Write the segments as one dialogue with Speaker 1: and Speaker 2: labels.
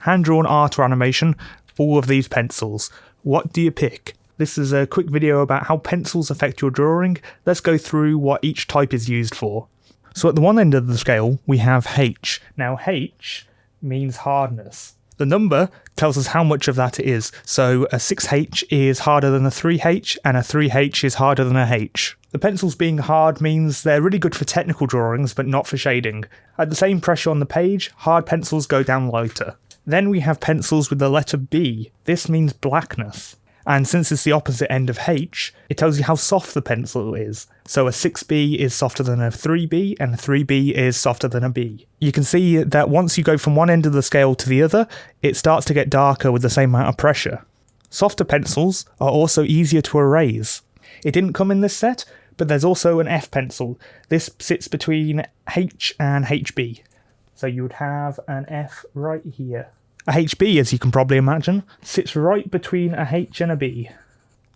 Speaker 1: hand-drawn art or animation, all of these pencils. What do you pick? This is a quick video about how pencils affect your drawing. Let's go through what each type is used for. So at the one end of the scale, we have H. Now H means hardness. The number tells us how much of that it is. So a 6H is harder than a 3H, and a 3H is harder than a H. The pencils being hard means they're really good for technical drawings, but not for shading. At the same pressure on the page, hard pencils go down lighter. Then we have pencils with the letter B. This means blackness. And since it's the opposite end of H, it tells you how soft the pencil is. So a 6B is softer than a 3B, and a 3B is softer than a B. You can see that once you go from one end of the scale to the other, it starts to get darker with the same amount of pressure. Softer pencils are also easier to erase. It didn't come in this set, but there's also an F pencil. This sits between H and HB. So you would have an F right here. A HB, as you can probably imagine, sits right between a H and a B.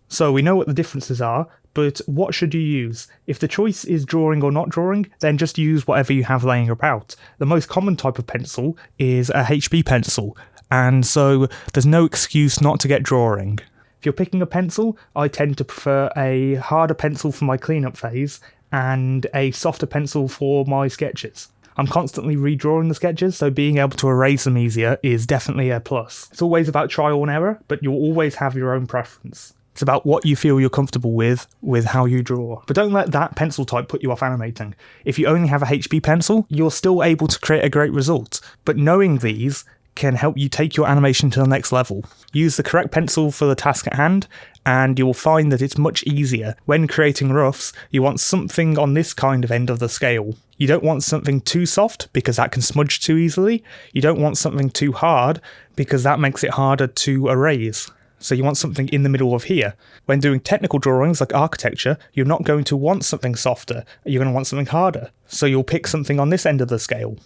Speaker 1: So we know what the differences are, but what should you use? If the choice is drawing or not drawing, then just use whatever you have laying about. The most common type of pencil is a HB pencil, and so there's no excuse not to get drawing. If you're picking a pencil, I tend to prefer a harder pencil for my cleanup phase and a softer pencil for my sketches. I'm constantly redrawing the sketches, so being able to erase them easier is definitely a plus. It's always about trial and error, but you'll always have your own preference. It's about what you feel you're comfortable with how you draw. But don't let that pencil type put you off animating. If you only have a HB pencil, you're still able to create a great result. But knowing these can help you take your animation to the next level. Use the correct pencil for the task at hand, and you'll find that it's much easier. When creating roughs, you want something on this kind of end of the scale. You don't want something too soft, because that can smudge too easily. You don't want something too hard, because that makes it harder to erase. So you want something in the middle of here. When doing technical drawings like architecture, you're not going to want something softer, you're going to want something harder. So you'll pick something on this end of the scale.